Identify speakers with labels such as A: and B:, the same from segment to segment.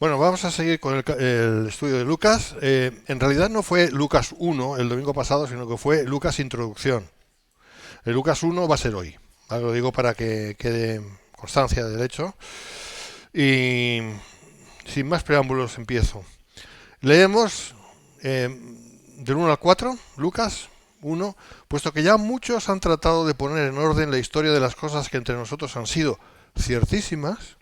A: Bueno, vamos a seguir con el estudio de Lucas. En realidad no fue Lucas 1 el domingo pasado, sino que fue Lucas Introducción. El Lucas 1 va a ser hoy. ¿Vale? Lo digo para que quede constancia del hecho. Y sin más preámbulos empiezo. Leemos del 1 al 4, Lucas 1, puesto que ya muchos han tratado de poner en orden la historia de las cosas que entre nosotros han sido ciertísimas,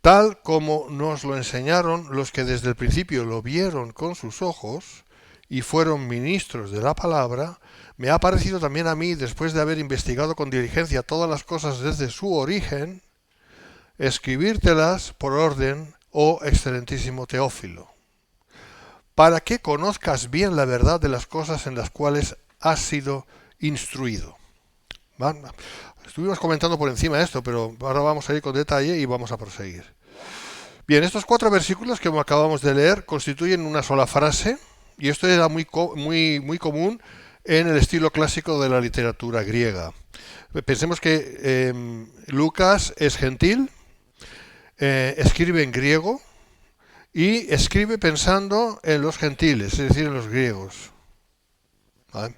A: tal como nos lo enseñaron los que desde el principio lo vieron con sus ojos y fueron ministros de la palabra, me ha parecido también a mí, después de haber investigado con diligencia todas las cosas desde su origen, escribírtelas por orden, oh excelentísimo Teófilo, para que conozcas bien la verdad de las cosas en las cuales has sido instruido. ¿Vale? Estuvimos comentando por encima esto, pero ahora vamos a ir con detalle y vamos a proseguir. Bien, estos 4 versículos que acabamos de leer constituyen una sola frase, y esto era muy común en el estilo clásico de la literatura griega. Pensemos que Lucas es gentil, escribe en griego y escribe pensando en los gentiles, es decir, en los griegos. ¿Vale?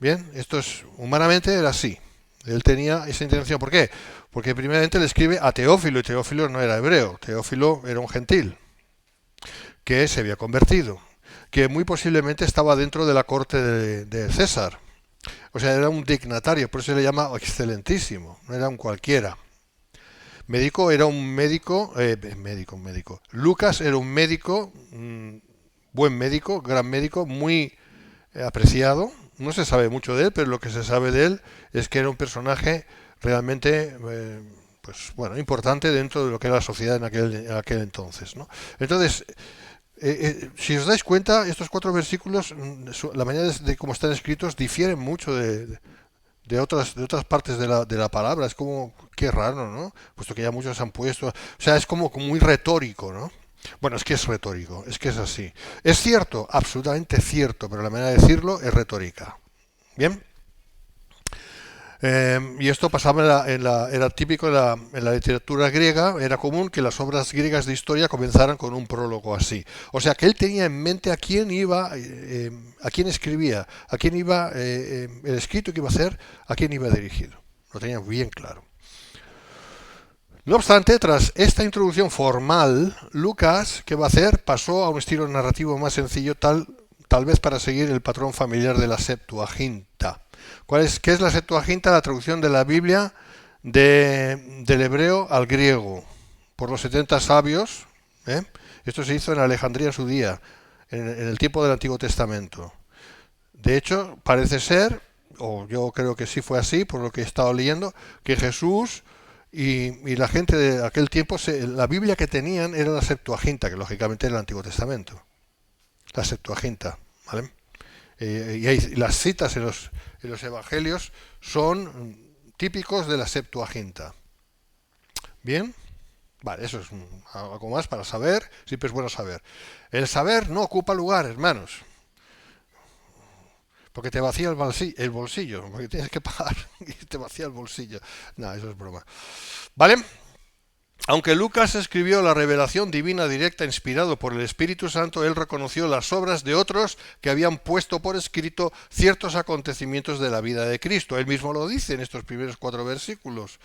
A: Bien, esto es humanamente era así. Él tenía esa intención. ¿Por qué? Porque primeramente le escribe a Teófilo, y Teófilo no era hebreo, Teófilo era un gentil que se había convertido, que muy posiblemente estaba dentro de la corte de César. O sea, era un dignatario, por eso se le llama excelentísimo, no era un cualquiera. Médico era un médico, médico. Lucas era un médico, buen médico, gran médico, muy apreciado. No se sabe mucho de él, pero lo que se sabe de él es que era un personaje realmente pues bueno, importante dentro de lo que era la sociedad en aquel entonces, ¿no? Entonces, si os dais cuenta, estos 4 versículos, la manera de cómo están escritos difieren mucho de otras partes de la palabra. Es como, qué raro, ¿no? Puesto que ya muchos han puesto. O sea, es como muy retórico, ¿no? Bueno, es que es retórico, es que es así. Es cierto, absolutamente cierto, pero la manera de decirlo es retórica. Bien. Y esto pasaba era típico en la literatura griega, era común que las obras griegas de historia comenzaran con un prólogo así. O sea que él tenía en mente a quién iba, a quién escribía, a quién iba, el escrito que iba a hacer, a quién iba dirigido. Lo tenía bien claro. No obstante, tras esta introducción formal, Lucas, ¿qué va a hacer? Pasó a un estilo narrativo más sencillo, tal vez para seguir el patrón familiar de la Septuaginta. ¿Qué es la Septuaginta? La traducción de la Biblia del hebreo al griego por los 70 sabios. ¿eh? Esto se hizo en Alejandría en su día, en el tiempo del Antiguo Testamento. De hecho, parece ser, o yo creo que sí fue así, por lo que he estado leyendo, que Jesús y la gente de aquel tiempo, la Biblia que tenían era la Septuaginta, que lógicamente era el Antiguo Testamento. La Septuaginta, ¿vale? Y las citas en los evangelios son típicos de la Septuaginta. Bien, vale, eso es algo más para saber, siempre es bueno saber. El saber no ocupa lugar, hermanos, porque te vacía el bolsillo, porque tienes que pagar y te vacía el bolsillo. No, eso es broma. ¿Vale? Aunque Lucas escribió la revelación divina directa inspirado por el Espíritu Santo, él reconoció las obras de otros que habían puesto por escrito ciertos acontecimientos de la vida de Cristo. Él mismo lo dice en estos primeros 4 versículos,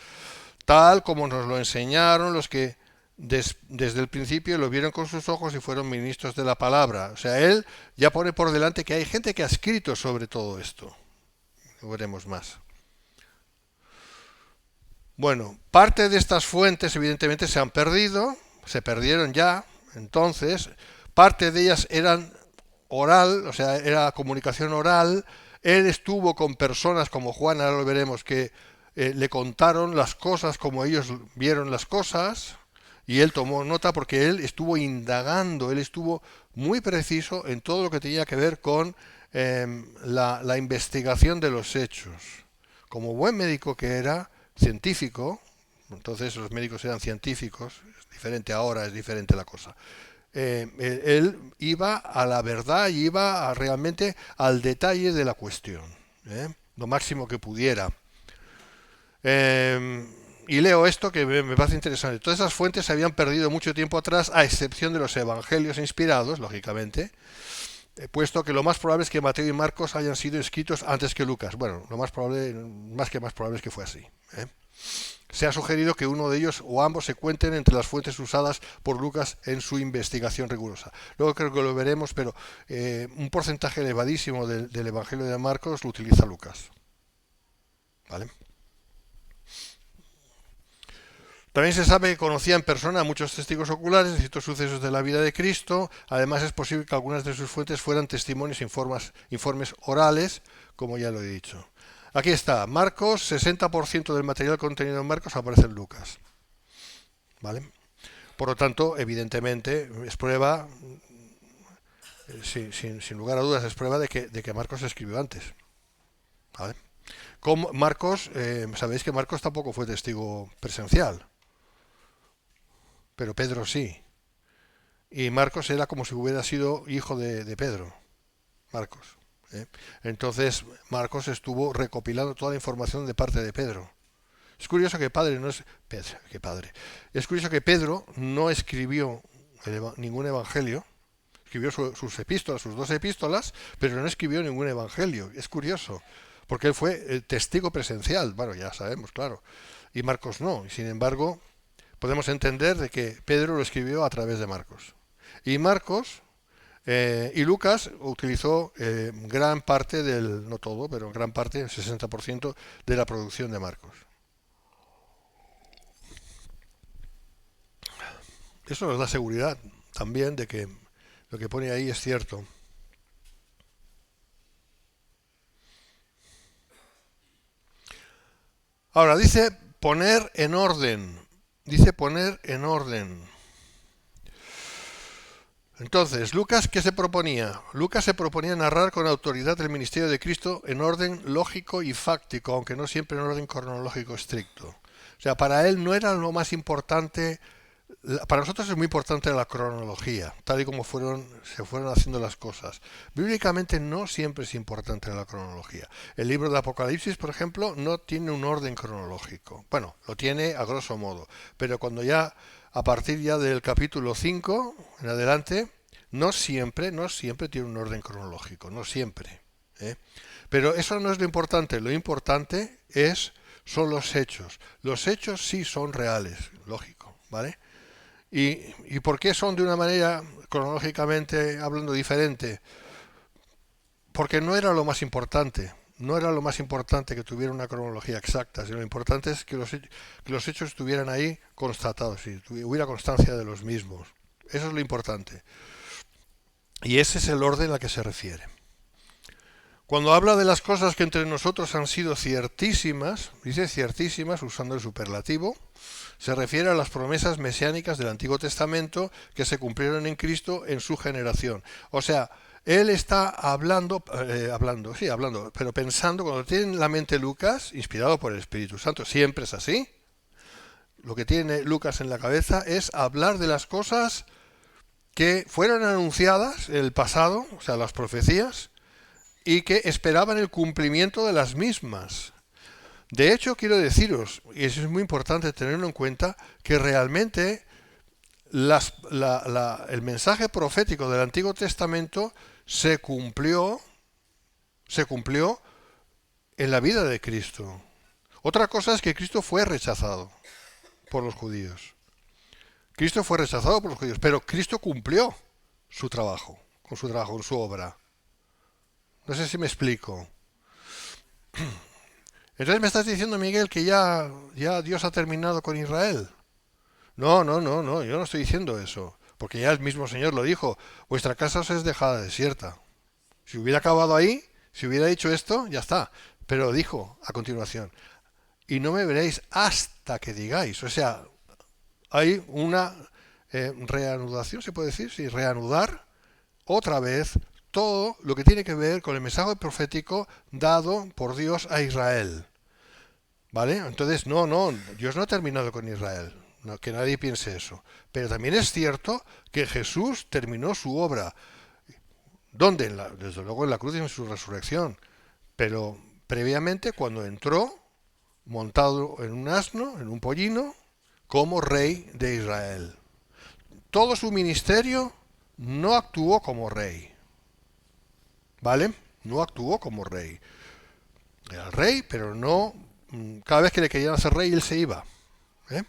A: tal como nos lo enseñaron los que desde el principio lo vieron con sus ojos y fueron ministros de la palabra. O sea, él ya pone por delante que hay gente que ha escrito sobre todo esto. Lo veremos más. Bueno, parte de estas fuentes evidentemente se han perdido, se perdieron ya, entonces, parte de ellas eran oral, o sea, era comunicación oral. Él estuvo con personas como Juan, ahora lo veremos, que le contaron las cosas como ellos vieron las cosas, y él tomó nota porque él estuvo indagando, él estuvo muy preciso en todo lo que tenía que ver con la investigación de los hechos. Como buen médico que era, científico, entonces los médicos eran científicos, es diferente ahora, es diferente la cosa. Él iba a la verdad y iba realmente al detalle de la cuestión, lo máximo que pudiera. y leo esto que me parece interesante. Todas esas fuentes se habían perdido mucho tiempo atrás, a excepción de los evangelios inspirados, lógicamente, puesto que lo más probable es que Mateo y Marcos hayan sido escritos antes que Lucas. Bueno, lo más probable, más probable es que fue así. Se ha sugerido que uno de ellos o ambos se cuenten entre las fuentes usadas por Lucas en su investigación rigurosa. Luego creo que lo veremos, pero un porcentaje elevadísimo del Evangelio de Marcos lo utiliza Lucas. ¿Vale? También se sabe que conocía en persona a muchos testigos oculares de ciertos sucesos de la vida de Cristo. Además, es posible que algunas de sus fuentes fueran testimonios e informes orales, como ya lo he dicho. Aquí está, Marcos, 60% del material contenido en Marcos aparece en Lucas. ¿Vale? Por lo tanto, evidentemente, es prueba, sin lugar a dudas, es prueba de que Marcos escribió antes. ¿Vale? Como Marcos, sabéis que Marcos tampoco fue testigo presencial, pero Pedro sí. Y Marcos era como si hubiera sido hijo de Pedro. Marcos. Entonces, Marcos estuvo recopilando toda la información de parte de Pedro. Es curioso que Es curioso que Pedro no escribió ningún evangelio. Escribió sus epístolas, sus 2 epístolas, pero no escribió ningún evangelio. Es curioso, porque él fue el testigo presencial. Bueno, ya sabemos, claro. Y Marcos no. Y sin embargo, podemos entender de que Pedro lo escribió a través de Marcos. Y Marcos y Lucas utilizó gran parte no todo, pero gran parte, el 60% de la producción de Marcos. Eso nos da seguridad también de que lo que pone ahí es cierto. Ahora, dice poner en orden. Dice poner en orden. Entonces, Lucas, ¿qué se proponía? Lucas se proponía narrar con autoridad el ministerio de Cristo en orden lógico y fáctico, aunque no siempre en orden cronológico estricto. O sea, para él no era lo más importante. Para nosotros es muy importante la cronología, tal y como se fueron haciendo las cosas. Bíblicamente no siempre es importante la cronología. El libro de Apocalipsis, por ejemplo, no tiene un orden cronológico. Bueno, lo tiene a grosso modo, pero cuando ya, a partir ya del capítulo 5 en adelante, no siempre tiene un orden cronológico, no siempre. Pero eso no es lo importante son los hechos. Los hechos sí son reales, lógico, ¿vale? ¿Y por qué son de una manera, cronológicamente hablando, diferente? Porque no era lo más importante. No era lo más importante que tuviera una cronología exacta, sino lo importante es que los hechos estuvieran ahí constatados y hubiera constancia de los mismos. Eso es lo importante. Y ese es el orden al que se refiere. Cuando habla de las cosas que entre nosotros han sido ciertísimas, dice ciertísimas usando el superlativo, se refiere a las promesas mesiánicas del Antiguo Testamento que se cumplieron en Cristo en su generación. O sea, él está hablando, pero pensando, cuando tiene en la mente Lucas, inspirado por el Espíritu Santo, siempre es así. Lo que tiene Lucas en la cabeza es hablar de las cosas que fueron anunciadas en el pasado, o sea, las profecías, y que esperaban el cumplimiento de las mismas. De hecho, quiero deciros, y eso es muy importante tenerlo en cuenta, que realmente el mensaje profético del Antiguo Testamento se cumplió en la vida de Cristo. Otra cosa es que Cristo fue rechazado por los judíos. Cristo fue rechazado por los judíos, pero Cristo cumplió su trabajo, con su obra. No sé si me explico. Entonces me estás diciendo, Miguel, que ya Dios ha terminado con Israel. No, yo no estoy diciendo eso. Porque ya el mismo Señor lo dijo, vuestra casa os es dejada desierta. Si hubiera acabado ahí, si hubiera dicho esto, ya está. Pero dijo a continuación, y no me veréis hasta que digáis. O sea, hay una reanudación, se puede decir, sí, reanudar otra vez todo lo que tiene que ver con el mensaje profético dado por Dios a Israel. ¿Vale? Entonces, Dios no ha terminado con Israel. No, que nadie piense eso. Pero también es cierto que Jesús terminó su obra. ¿Dónde? Desde luego en la cruz y en su resurrección. Pero previamente, cuando entró montado en un asno, en un pollino, como rey de Israel. Todo su ministerio no actuó como rey, ¿vale? No actuó como rey. Era rey, pero no... Cada vez que le querían hacer rey, él se iba. ¿Eh?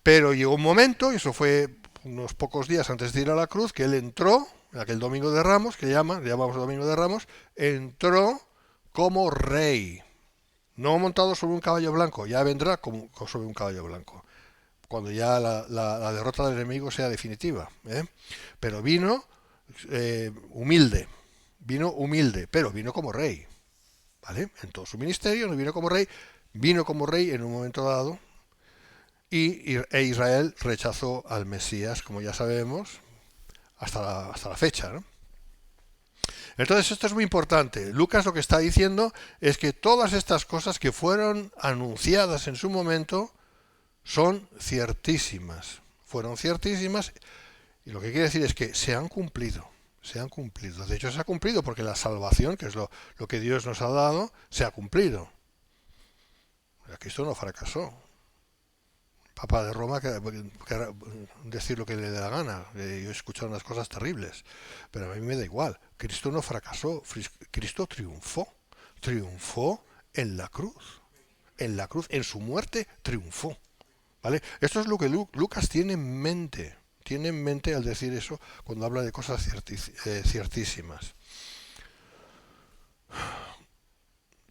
A: Pero llegó un momento, y eso fue unos pocos días antes de ir a la cruz, que él entró, aquel Domingo de Ramos, que le llamamos Domingo de Ramos, entró como rey. No montado sobre un caballo blanco, ya vendrá como sobre un caballo blanco, cuando ya la derrota del enemigo sea definitiva. Pero vino humilde, pero vino como rey. ¿Vale? En todo su ministerio no vino como rey en un momento dado, e Israel rechazó al Mesías, como ya sabemos, hasta la fecha, ¿no? Entonces esto es muy importante. Lucas lo que está diciendo es que todas estas cosas que fueron anunciadas en su momento son ciertísimas. Fueron ciertísimas, y lo que quiere decir es que se han cumplido. Se han cumplido. De hecho, se ha cumplido porque la salvación, que es lo que Dios nos ha dado, se ha cumplido. Cristo no fracasó. Papa de Roma que decir lo que le dé la gana. Yo he escuchado unas cosas terribles, pero a mí me da igual. Cristo no fracasó. Cristo triunfó. Triunfó en la cruz. En la cruz, en su muerte, triunfó. ¿Vale? Esto es lo que Lucas tiene en mente. Tiene en mente al decir eso cuando habla de cosas ciertísimas.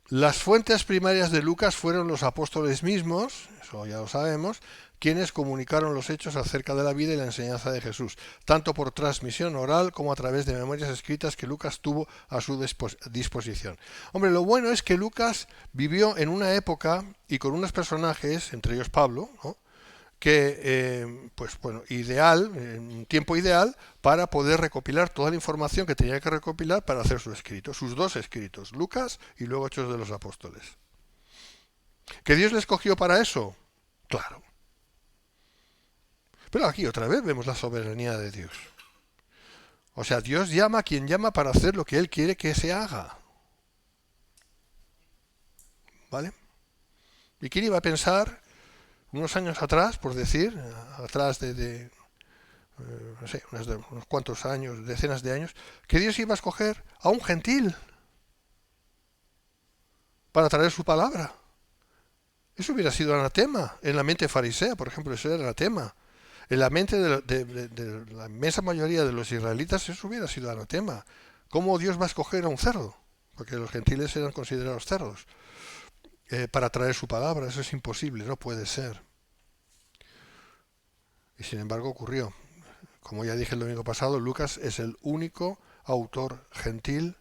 A: Las fuentes primarias de Lucas fueron los apóstoles mismos, eso ya lo sabemos, quienes comunicaron los hechos acerca de la vida y la enseñanza de Jesús, tanto por transmisión oral como a través de memorias escritas que Lucas tuvo a su disposición. Hombre, lo bueno es que Lucas vivió en una época y con unos personajes, entre ellos Pablo, ¿no?, que, un tiempo ideal para poder recopilar toda la información que tenía que recopilar para hacer su escrito, sus dos escritos, Lucas y luego Hechos de los Apóstoles. ¿Que Dios le escogió para eso? Claro. Pero aquí otra vez vemos la soberanía de Dios. O sea, Dios llama a quien llama para hacer lo que Él quiere que se haga. ¿Vale? ¿Y quién iba a pensar unos años atrás, por decir, atrás de no sé, unos cuantos años, decenas de años, que Dios iba a escoger a un gentil para traer su palabra? Eso hubiera sido anatema. En la mente farisea, por ejemplo, eso era anatema. En la mente de la inmensa mayoría de los israelitas eso hubiera sido anatema. ¿Cómo Dios va a escoger a un cerdo? Porque los gentiles eran considerados cerdos. Para traer su palabra, eso es imposible, no puede ser. Y sin embargo ocurrió. Como ya dije el domingo pasado, Lucas es el único autor gentil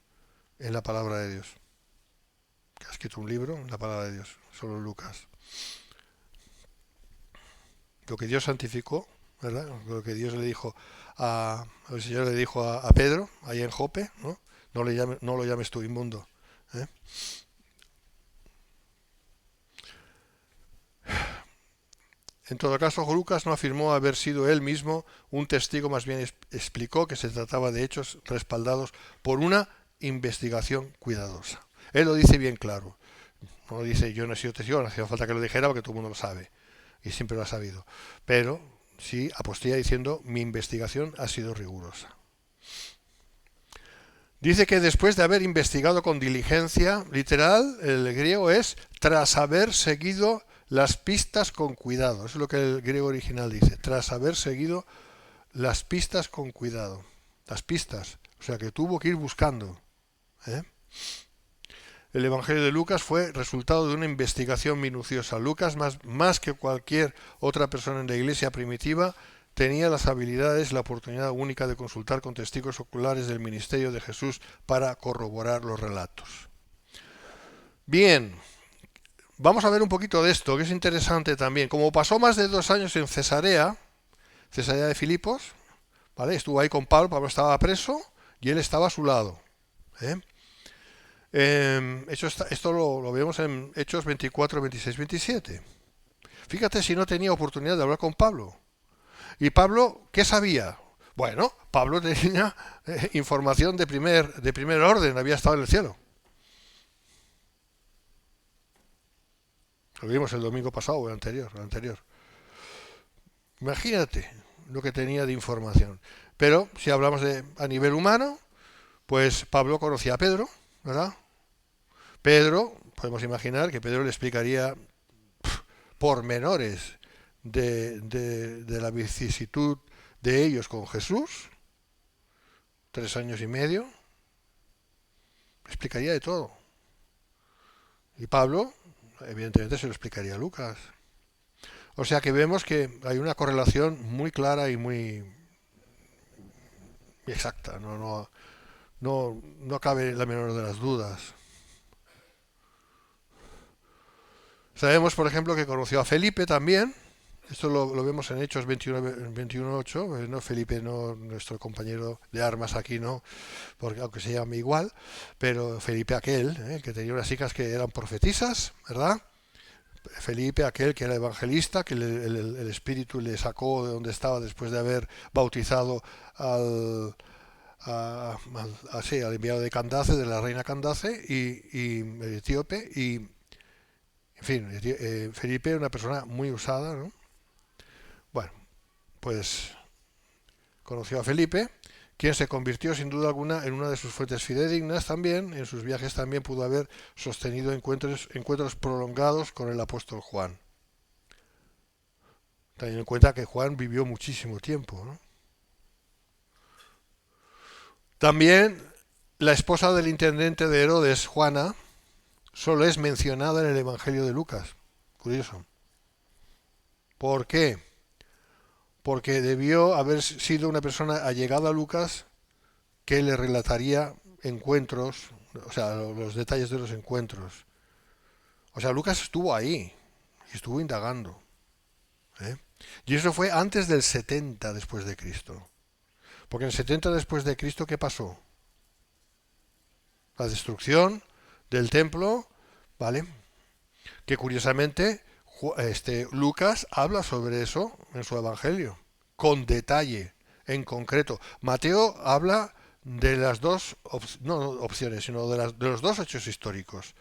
A: en la palabra de Dios, que ha escrito un libro en la palabra de Dios, solo Lucas. Lo que Dios santificó, ¿verdad? Lo que Dios le dijo el Señor le dijo a Pedro, ahí en Jope, ¿no? No lo llames tú inmundo. En todo caso, Lucas no afirmó haber sido él mismo un testigo, más bien explicó que se trataba de hechos respaldados por una investigación cuidadosa. Él lo dice bien claro. No dice yo no he sido testigo, no hacía falta que lo dijera porque todo el mundo lo sabe y siempre lo ha sabido. Pero sí apostilla diciendo mi investigación ha sido rigurosa. Dice que después de haber investigado con diligencia, literal, el griego es tras haber seguido las pistas con cuidado. Eso es lo que el griego original dice. Tras haber seguido las pistas con cuidado. Las pistas. O sea que tuvo que ir buscando. El Evangelio de Lucas fue resultado de una investigación minuciosa. Lucas, más que cualquier otra persona en la iglesia primitiva, tenía las habilidades, la oportunidad única de consultar con testigos oculares del ministerio de Jesús para corroborar los relatos. Bien. Vamos a ver un poquito de esto, que es interesante también. Como pasó más de 2 años en Cesarea de Filipos, ¿vale? Estuvo ahí con Pablo estaba preso y él estaba a su lado. Esto lo vemos en Hechos 24, 26, 27. Fíjate si no tenía oportunidad de hablar con Pablo. ¿Y Pablo qué sabía? Bueno, Pablo tenía información de primer orden, había estado en el cielo. Lo vimos el domingo pasado o el anterior, el anterior. Imagínate lo que tenía de información. Pero si hablamos de a nivel humano, pues Pablo conocía a Pedro, ¿verdad? Pedro, podemos imaginar que Pedro le explicaría pormenores de la vicisitud de ellos con Jesús, 3 años y medio, explicaría de todo. Y Pablo, evidentemente, se lo explicaría a Lucas. O sea que vemos que hay una correlación muy clara y muy exacta. No cabe la menor de las dudas. Sabemos, por ejemplo, que conoció a Felipe también. Esto lo vemos en Hechos 21:8. No, Felipe, no nuestro compañero de armas aquí, no, porque aunque se llame igual, pero Felipe aquel, que tenía unas hijas que eran profetisas, ¿verdad? Felipe aquel que era evangelista, que el Espíritu le sacó de donde estaba después de haber bautizado al enviado de Candace, de la reina Candace, y el etíope, y en fin, Felipe era una persona muy usada, ¿no? Bueno, pues conoció a Felipe, quien se convirtió sin duda alguna en una de sus fuentes fidedignas también. En sus viajes también pudo haber sostenido encuentros prolongados con el apóstol Juan. Teniendo en cuenta que Juan vivió muchísimo tiempo, ¿no? También la esposa del intendente de Herodes, Juana, solo es mencionada en el Evangelio de Lucas. Curioso. ¿Por qué? Porque debió haber sido una persona allegada a Lucas que le relataría encuentros, o sea, los detalles de los encuentros. O sea, Lucas estuvo ahí y estuvo indagando, ¿eh? Y eso fue antes del 70 después de Cristo. Porque en el 70 después de Cristo, ¿qué pasó? La destrucción del templo, ¿vale? Que curiosamente Lucas habla sobre eso en su evangelio, con detalle, en concreto. Mateo habla de las dos no opciones, sino de los dos hechos históricos.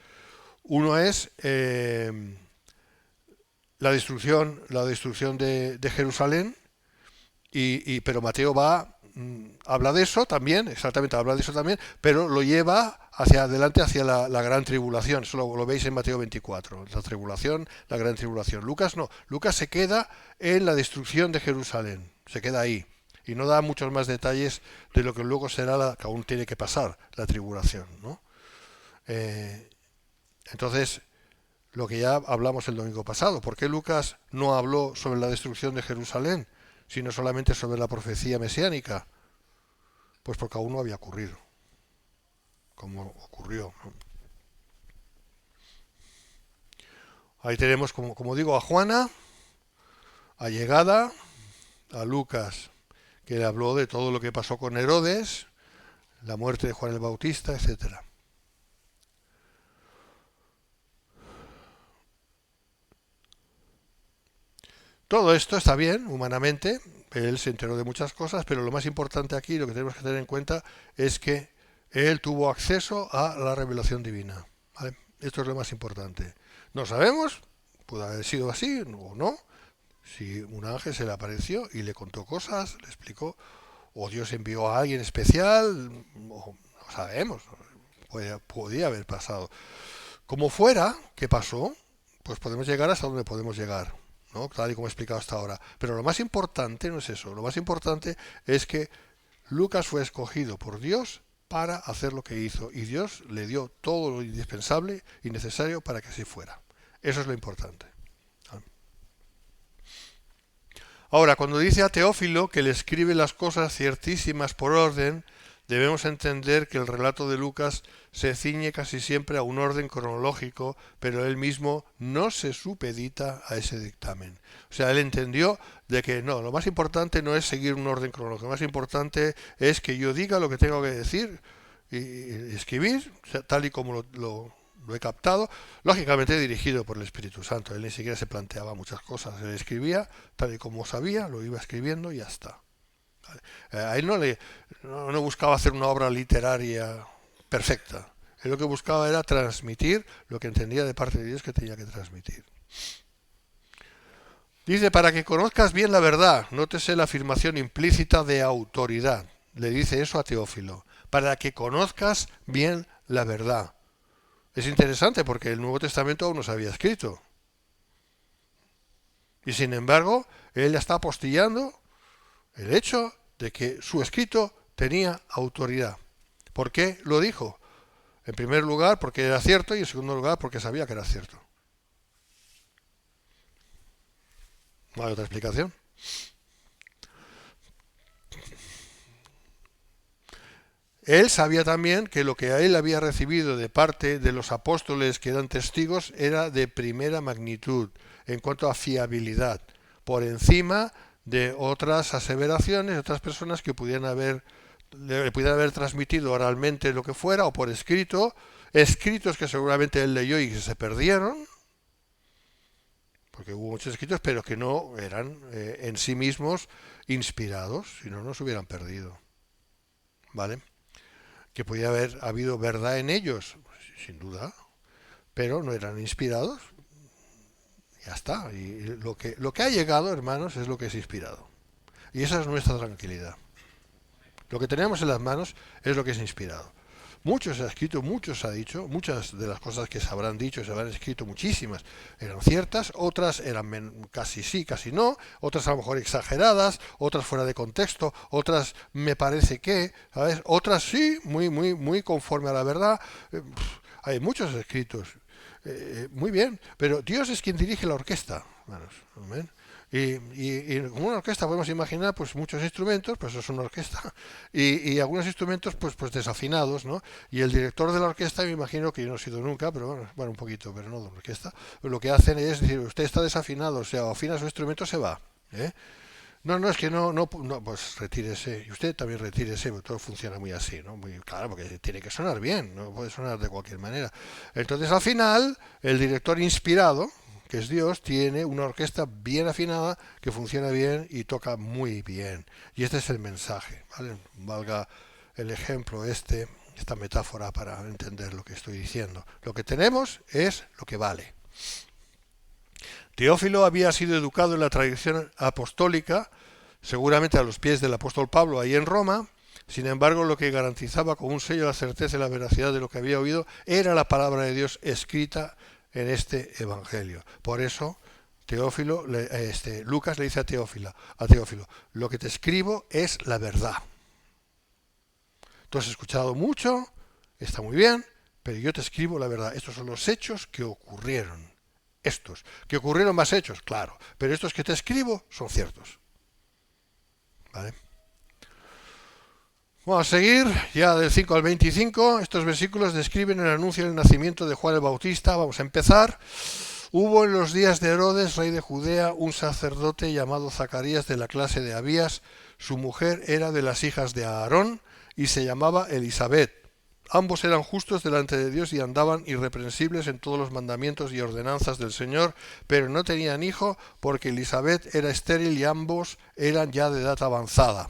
A: Uno es la destrucción de Jerusalén, pero Mateo habla de eso también, exactamente habla de eso también, pero lo lleva hacia adelante, hacia la gran tribulación. Eso lo veis en Mateo 24, la tribulación, la gran tribulación. Lucas no, Lucas se queda en la destrucción de Jerusalén, se queda ahí. Y no da muchos más detalles de lo que luego será que aún tiene que pasar, la tribulación, ¿no? Entonces, lo que ya hablamos el domingo pasado, ¿por qué Lucas no habló sobre la destrucción de Jerusalén, sino solamente sobre la profecía mesiánica? Pues porque aún no había ocurrido, como ocurrió, ¿no? Ahí tenemos, como digo, a Juana, allegada, a Lucas, que le habló de todo lo que pasó con Herodes, la muerte de Juan el Bautista, etcétera. Todo esto está bien, humanamente, él se enteró de muchas cosas, pero lo más importante aquí, lo que tenemos que tener en cuenta, es que él tuvo acceso a la revelación divina, ¿vale? Esto es lo más importante. No sabemos, puede haber sido así o no, si un ángel se le apareció y le contó cosas, le explicó, o Dios envió a alguien especial, no sabemos, podía haber pasado. Como fuera, ¿qué pasó? Pues podemos llegar hasta donde podemos llegar, ¿no? Tal y como he explicado hasta ahora. Pero lo más importante no es eso. Lo más importante es que Lucas fue escogido por Dios para hacer lo que hizo. Y Dios le dio todo lo indispensable y necesario para que así fuera. Eso es lo importante. Ahora, cuando dice a Teófilo que le escribe las cosas ciertísimas por orden, debemos entender que el relato de Lucas se ciñe casi siempre a un orden cronológico, pero él mismo no se supedita a ese dictamen. O sea, él entendió de que no, lo más importante no es seguir un orden cronológico, lo más importante es que yo diga lo que tengo que decir y escribir, tal y como lo he captado, lógicamente dirigido por el Espíritu Santo. Él ni siquiera se planteaba muchas cosas, él escribía tal y como sabía, lo iba escribiendo y ya está. A él no buscaba hacer una obra literaria perfecta. Él lo que buscaba era transmitir lo que entendía de parte de Dios que tenía que transmitir. Dice, para que conozcas bien la verdad, nótese la afirmación implícita de autoridad. Le dice eso a Teófilo, para que conozcas bien la verdad. Es interesante porque el Nuevo Testamento aún no se había escrito. Y sin embargo, él está apostillando el hecho de que su escrito tenía autoridad. ¿Por qué lo dijo? En primer lugar, porque era cierto, y en segundo lugar, porque sabía que era cierto. ¿No hay otra explicación? Él sabía también que lo que a él había recibido de parte de los apóstoles que eran testigos era de primera magnitud en cuanto a fiabilidad, por encima de otras aseveraciones de otras personas que le pudieran haber transmitido oralmente lo que fuera o por escrito, escritos que seguramente él leyó y que se perdieron, porque hubo muchos escritos, pero que no eran en sí mismos inspirados, si no se hubieran perdido. ¿Vale? Que podía haber habido verdad en ellos, sin duda, pero no eran inspirados. Ya está. Y lo que ha llegado, hermanos, es lo que es inspirado. Y esa es nuestra tranquilidad. Lo que tenemos en las manos es lo que es inspirado. Mucho se ha escrito, mucho se ha dicho, muchas de las cosas que se habrán dicho, se habrán escrito, muchísimas, eran ciertas, otras eran casi sí, casi no, otras a lo mejor exageradas, otras fuera de contexto, otras me parece que, ¿sabes? Otras sí, muy conforme a la verdad. Hay muchos escritos. Muy bien, pero Dios es quien dirige la orquesta, hermanos. ¿Amén? Y como una orquesta podemos imaginar pues muchos instrumentos, pues eso es una orquesta, y algunos instrumentos pues desafinados, ¿no? Y el director de la orquesta, me imagino que yo no he sido nunca, pero bueno, un poquito, pero no de la orquesta, lo que hacen es decir, usted está desafinado, o sea, afina su instrumento, se va, ¿eh? No, es que no, pues retírese, y usted también retírese, porque todo funciona muy así, ¿no? Muy claro, porque tiene que sonar bien, no puede sonar de cualquier manera. Entonces, al final, el director inspirado, que es Dios, tiene una orquesta bien afinada, que funciona bien y toca muy bien. Y este es el mensaje, ¿vale? Valga el ejemplo esta metáfora para entender lo que estoy diciendo. Lo que tenemos es lo que vale. Teófilo había sido educado en la tradición apostólica, seguramente a los pies del apóstol Pablo ahí en Roma. Sin embargo, lo que garantizaba con un sello la certeza y la veracidad de lo que había oído era la palabra de Dios escrita en este evangelio. Por eso, Lucas le dice a Teófilo, lo que te escribo es la verdad. Tú has escuchado mucho, está muy bien, pero yo te escribo la verdad. Estos son los hechos que ocurrieron. Estos, que ocurrieron más hechos, claro, pero estos que te escribo son ciertos. ¿Vale? Vamos a seguir, ya del 5 al 25, estos versículos describen el anuncio del nacimiento de Juan el Bautista. Vamos a empezar. Hubo en los días de Herodes, rey de Judea, un sacerdote llamado Zacarías de la clase de Abías. Su mujer era de las hijas de Aarón y se llamaba Elisabet. Ambos eran justos delante de Dios y andaban irreprensibles en todos los mandamientos y ordenanzas del Señor, pero no tenían hijo porque Elisabet era estéril y ambos eran ya de edad avanzada.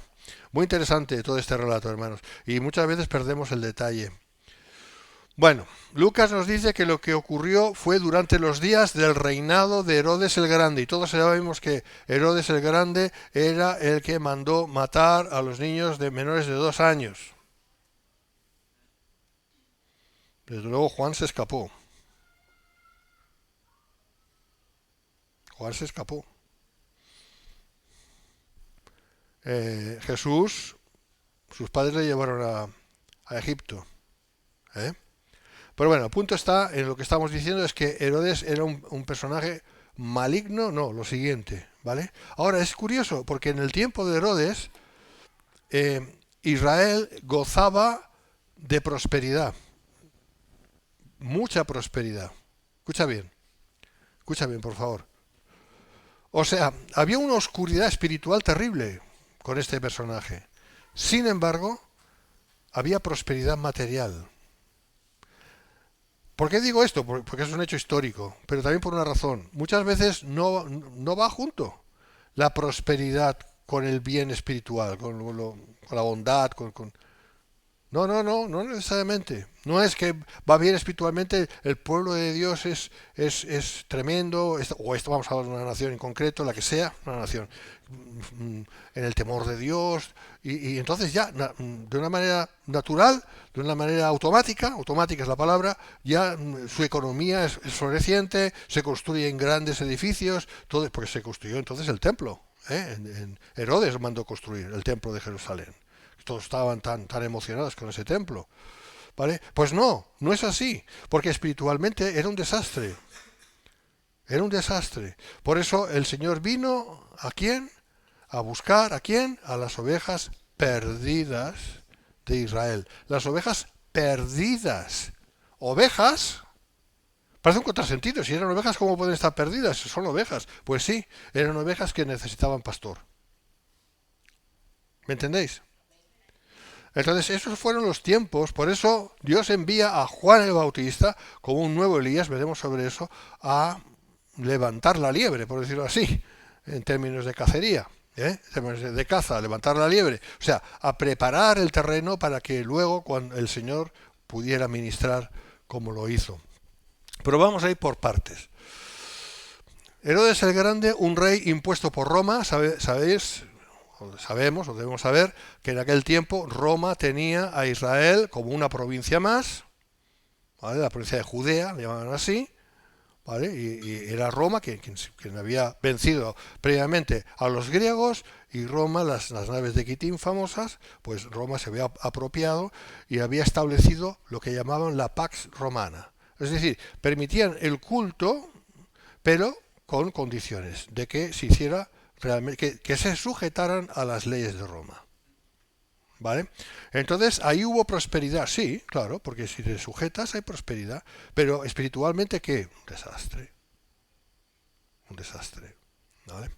A: Muy interesante todo este relato, hermanos, y muchas veces perdemos el detalle. Bueno, Lucas nos dice que lo que ocurrió fue durante los días del reinado de Herodes el Grande, y todos sabemos que Herodes el Grande era el que mandó matar a los niños de menores de 2 años. Desde luego Juan se escapó. Juan se escapó. Jesús, sus padres le llevaron a Egipto. ¿Eh? Pero bueno, el punto está en lo que estamos diciendo, es que Herodes era un personaje maligno, no, lo siguiente, ¿vale? Ahora es curioso, porque en el tiempo de Herodes, Israel gozaba de prosperidad, mucha prosperidad. Escucha bien, por favor. O sea, había una oscuridad espiritual terrible con este personaje. Sin embargo, había prosperidad material. ¿Por qué digo esto? Porque es un hecho histórico, pero también por una razón. Muchas veces no va junto la prosperidad con el bien espiritual, con la bondad. No necesariamente. No es que va bien espiritualmente, el pueblo de Dios es tremendo, o esto vamos a hablar de una nación en concreto, la que sea, una nación en el temor de Dios, y entonces ya de una manera natural, de una manera automática es la palabra, ya su economía es floreciente, se construyen grandes edificios, todo, porque se construyó entonces el templo. Herodes mandó construir el templo de Jerusalén. Todos estaban tan emocionados con ese templo. ¿Vale? Pues no es así, porque espiritualmente era un desastre. Era un desastre. Por eso el Señor vino, ¿a quién? A buscar, ¿a quién? A las ovejas perdidas de Israel. Las ovejas perdidas. Ovejas. Parece un contrasentido. Si eran ovejas, ¿cómo pueden estar perdidas? Son ovejas. Pues sí, eran ovejas que necesitaban pastor. ¿Me entendéis? Entonces esos fueron los tiempos, por eso Dios envía a Juan el Bautista como un nuevo Elías, veremos sobre eso, a levantar la liebre, por decirlo así, en términos de cacería, en términos de caza, levantar la liebre, o sea, a preparar el terreno para que luego cuando el Señor pudiera ministrar como lo hizo. Pero vamos a ir por partes. Herodes el Grande, un rey impuesto por Roma, ¿sabéis? Sabemos o debemos saber que en aquel tiempo Roma tenía a Israel como una provincia más, ¿vale? La provincia de Judea, le llamaban así, ¿vale? Y era Roma quien había vencido previamente a los griegos, y Roma, las naves de Quitín famosas, pues Roma se había apropiado y había establecido lo que llamaban la Pax Romana. Es decir, permitían el culto, pero con condiciones de que se hiciera realmente, que se sujetaran a las leyes de Roma. ¿Vale? Entonces ahí hubo prosperidad, sí, claro, porque si te sujetas hay prosperidad, pero espiritualmente ¿qué? Un desastre. Un desastre. ¿Vale?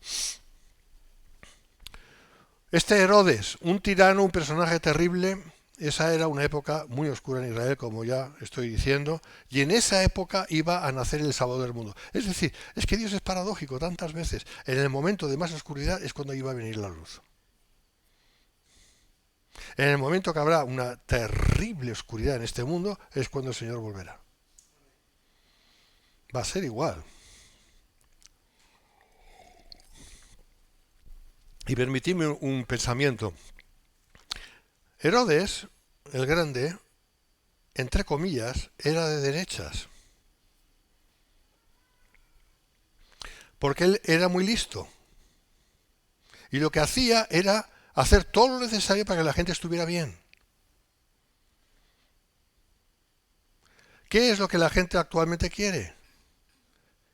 A: Este Herodes, un tirano, un personaje terrible, esa era una época muy oscura en Israel, como ya estoy diciendo, y en esa época iba a nacer el Salvador del mundo. Es decir, es que Dios es paradójico tantas veces. En el momento de más oscuridad es cuando iba a venir la luz. En el momento que habrá una terrible oscuridad en este mundo es cuando el Señor volverá. Va a ser igual. Y permitidme un pensamiento. Herodes, el Grande, entre comillas, era de derechas. Porque él era muy listo. Y lo que hacía era hacer todo lo necesario para que la gente estuviera bien. ¿Qué es lo que la gente actualmente quiere?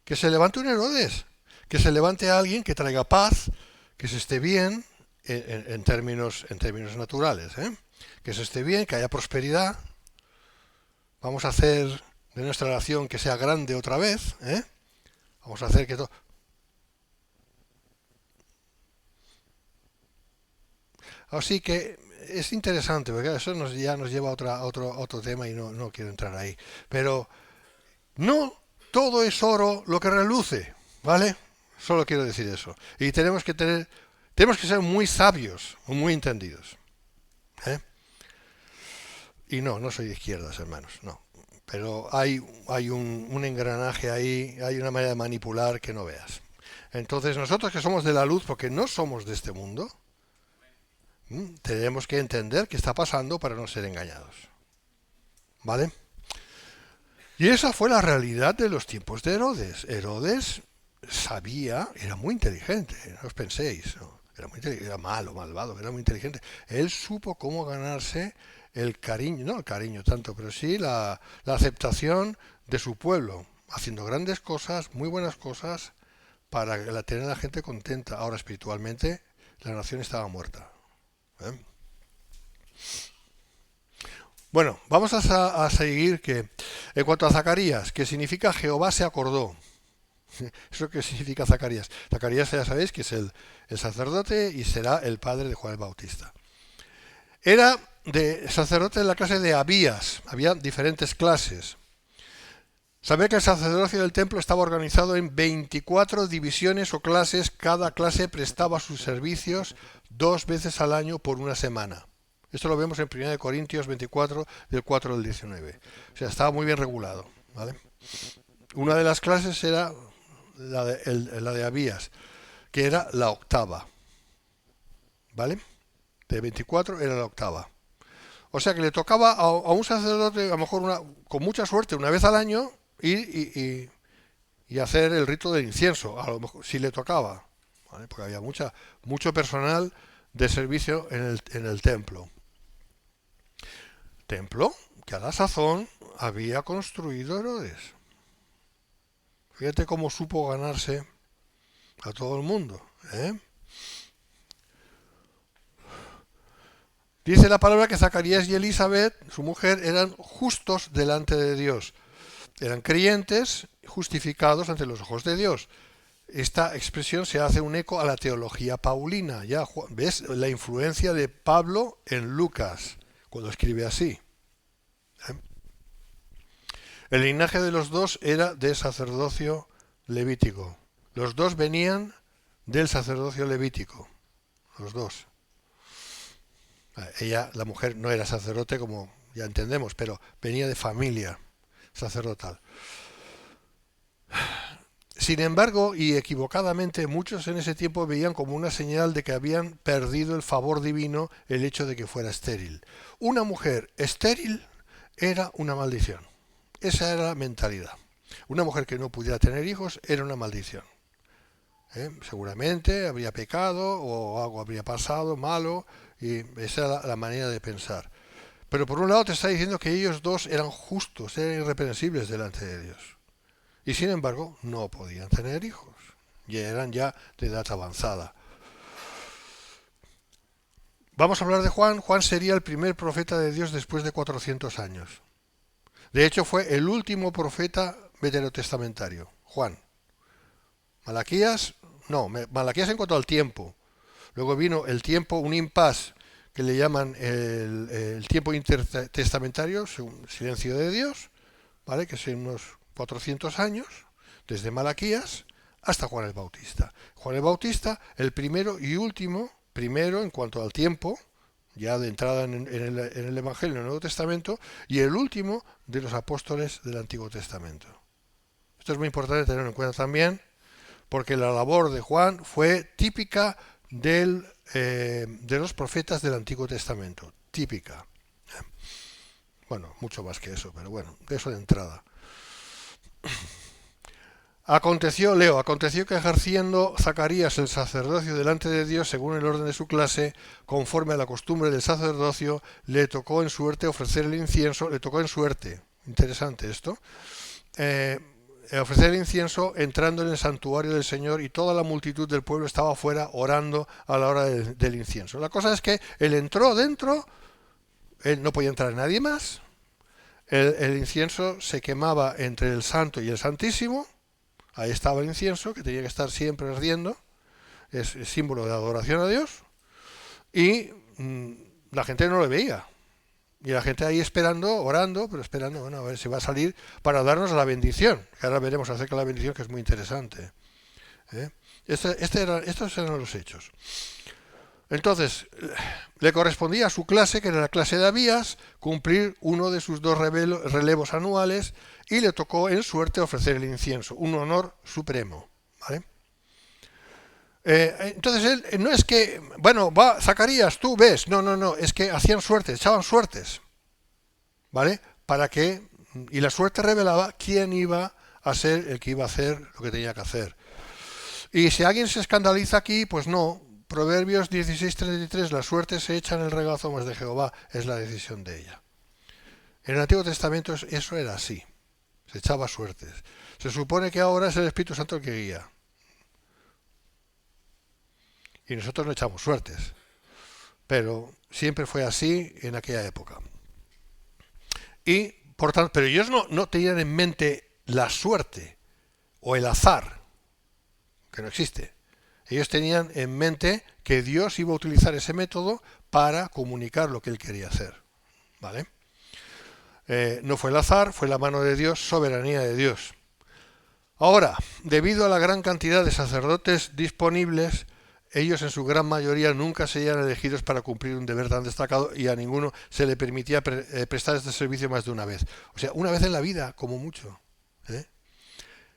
A: Que se levante un Herodes, que se levante alguien que traiga paz, que se esté bien en términos naturales, que se esté bien, que haya prosperidad. Vamos a hacer de nuestra nación que sea grande otra vez, vamos a hacer que todo. Así que es interesante, porque eso ya nos lleva a otro tema y no quiero entrar ahí. Pero no todo es oro lo que reluce, ¿vale? Solo quiero decir eso. Y tenemos que ser muy sabios, muy entendidos. Y no soy de izquierdas, hermanos, no. Pero hay un engranaje ahí, hay una manera de manipular que no veas. Entonces nosotros que somos de la luz, porque no somos de este mundo, tenemos que entender qué está pasando para no ser engañados. ¿Vale? Y esa fue la realidad de los tiempos de Herodes. Herodes sabía, era muy inteligente, no os penséis, ¿no? Era malo, malvado, era muy inteligente. Él supo cómo ganarse el cariño, no el cariño tanto, pero sí la aceptación de su pueblo, haciendo grandes cosas, muy buenas cosas, para tener a la gente contenta. Ahora espiritualmente la nación estaba muerta. Bueno, vamos a seguir que en cuanto a Zacarías, que significa Jehová se acordó. ¿Eso qué significa Zacarías? Zacarías ya sabéis que es el sacerdote y será el padre de Juan el Bautista. Era de sacerdote de la clase de Abías, había diferentes clases. Sabéis que el sacerdocio del templo estaba organizado en 24 divisiones o clases, cada clase prestaba sus servicios 2 veces al año por una semana. Esto lo vemos en 1 Corintios 24, del 4 al 19. O sea, estaba muy bien regulado, ¿vale? Una de las clases era la de Abías, que era la octava, ¿vale? De 24 era la octava. O sea que le tocaba a un sacerdote, a lo mejor con mucha suerte, una vez al año, ir y hacer el rito del incienso, a lo mejor, si le tocaba, ¿vale? Porque había mucho personal de servicio en el templo. Templo que a la sazón había construido Herodes. Fíjate cómo supo ganarse a todo el mundo, ¿eh? Dice la palabra que Zacarías y Elizabeth, su mujer, eran justos delante de Dios. Eran creyentes, justificados ante los ojos de Dios. Esta expresión se hace un eco a la teología paulina. Ya ves la influencia de Pablo en Lucas, cuando escribe así. ¿Eh? El linaje de los dos era de sacerdocio levítico. Los dos venían del sacerdocio levítico. Los dos. Ella, la mujer, no era sacerdote, como ya entendemos, pero venía de familia sacerdotal. Sin embargo, y equivocadamente, muchos en ese tiempo veían como una señal de que habían perdido el favor divino el hecho de que fuera estéril. Una mujer estéril era una maldición. Esa era la mentalidad. Una mujer que no pudiera tener hijos era una maldición. Seguramente habría pecado o algo habría pasado malo, y esa era la manera de pensar. Pero por un lado te está diciendo que ellos dos eran justos, eran irreprensibles delante de Dios. Y sin embargo no podían tener hijos. Y eran ya de edad avanzada. Vamos a hablar de Juan. Juan sería el primer profeta de Dios después de 400 años. De hecho fue el último profeta veterotestamentario. Juan. Malaquías, no, Malaquías en cuanto al tiempo. Luego vino el tiempo, un impasse, que le llaman el tiempo intertestamentario, silencio de Dios, ¿vale? Que son unos 400 años, desde Malaquías hasta Juan el Bautista. Juan el Bautista, el primero y último, primero en cuanto al tiempo, ya de entrada en el Evangelio, en el Nuevo Testamento, y el último de los apóstoles del Antiguo Testamento. Esto es muy importante tenerlo en cuenta también, porque la labor de Juan fue típica de los profetas del Antiguo Testamento. Típica. Bueno, mucho más que eso, pero bueno, de eso de entrada. Aconteció que ejerciendo Zacarías el sacerdocio delante de Dios según el orden de su clase, conforme a la costumbre del sacerdocio, le tocó en suerte ofrecer el incienso, le tocó en suerte, interesante esto, ofrecer el incienso entrando en el santuario del Señor, y toda la multitud del pueblo estaba afuera orando a la hora del incienso. La cosa es que él entró dentro, él no podía entrar nadie más, el incienso se quemaba entre el santo y el santísimo. Ahí estaba el incienso, que tenía que estar siempre ardiendo, es símbolo de adoración a Dios, y la gente no lo veía. Y la gente ahí esperando, orando, pero esperando, bueno, a ver si va a salir para darnos la bendición, que ahora veremos acerca de la bendición, que es muy interesante. Estos eran los hechos. Entonces, le correspondía a su clase, que era la clase de Abías, cumplir uno de sus dos relevos anuales, y le tocó en suerte ofrecer el incienso, un honor supremo, ¿vale? Entonces él, no es que, bueno, va, Zacarías, tú ves, no, es que hacían suertes, echaban suertes, ¿vale? Para que, y la suerte revelaba quién iba a ser el que iba a hacer lo que tenía que hacer. Y si alguien se escandaliza aquí, pues no. Proverbios 16:33, la suerte se echa en el regazo, mas de Jehová es la decisión de ella. En el Antiguo Testamento eso era así, se echaba suertes. Se supone que ahora es el Espíritu Santo el que guía. Y nosotros no echamos suertes, pero siempre fue así en aquella época. Y, por tanto, pero ellos no tenían en mente la suerte o el azar, que no existe. Ellos tenían en mente que Dios iba a utilizar ese método para comunicar lo que él quería hacer, ¿vale? No fue el azar, fue la mano de Dios, soberanía de Dios. Ahora, debido a la gran cantidad de sacerdotes disponibles, ellos en su gran mayoría nunca serían elegidos para cumplir un deber tan destacado y a ninguno se le permitía prestar este servicio más de una vez. O sea, una vez en la vida, como mucho. ¿eh?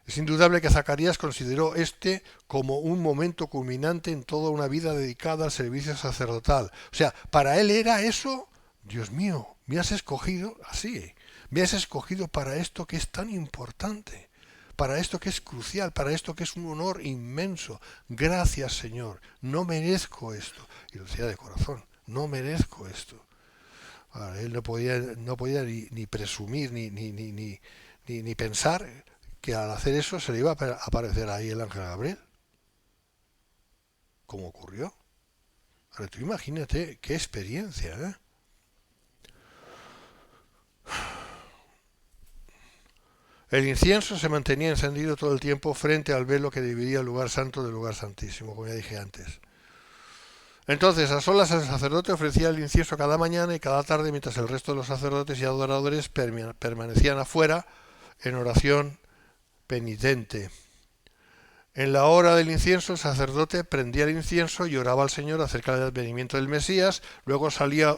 A: Es indudable que Zacarías consideró este como un momento culminante en toda una vida dedicada al servicio sacerdotal. O sea, para él era eso, Dios mío, me has escogido así, me has escogido para esto que es tan importante, para esto que es crucial, para esto que es un honor inmenso. Gracias, Señor, no merezco esto. Y lo decía de corazón, no merezco esto. Ahora, él no podía ni presumir ni pensar que al hacer eso se le iba a aparecer ahí el ángel Gabriel. ¿Cómo ocurrió? Ahora tú imagínate qué experiencia, ¿eh? El incienso se mantenía encendido todo el tiempo frente al velo que dividía el lugar santo del lugar santísimo, como ya dije antes. Entonces, a solas el sacerdote ofrecía el incienso cada mañana y cada tarde, mientras el resto de los sacerdotes y adoradores permanecían afuera en oración penitente. En la hora del incienso, el sacerdote prendía el incienso y oraba al Señor acerca del advenimiento del Mesías, luego salía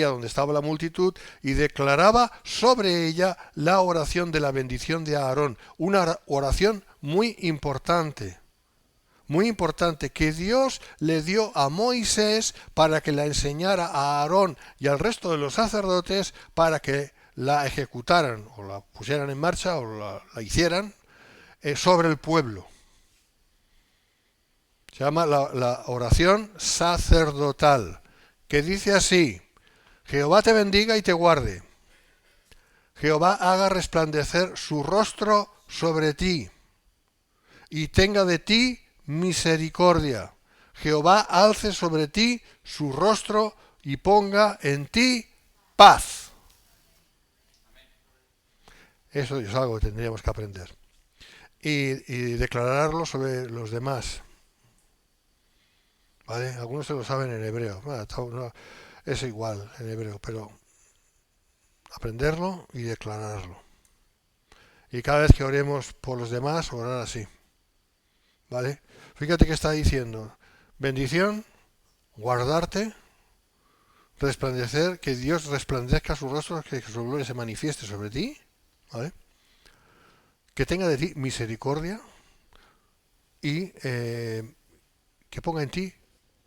A: donde estaba la multitud y declaraba sobre ella la oración de la bendición de Aarón, una oración muy importante, que Dios le dio a Moisés para que la enseñara a Aarón y al resto de los sacerdotes para que la ejecutaran o la pusieran en marcha o la hicieran sobre el pueblo. Se llama la oración sacerdotal, que dice así: Jehová te bendiga y te guarde. Jehová haga resplandecer su rostro sobre ti y tenga de ti misericordia. Jehová alce sobre ti su rostro y ponga en ti paz. Eso es algo que tendríamos que aprender. Y declararlo sobre los demás. ¿Vale? Algunos se lo saben en hebreo. Bueno, no, es igual en hebreo, pero aprenderlo y declararlo. Y cada vez que oremos por los demás, orar así. ¿Vale? Fíjate que está diciendo: bendición, guardarte, resplandecer, que Dios resplandezca su rostro, que su gloria se manifieste sobre ti. ¿Vale? Que tenga de ti misericordia y que ponga en ti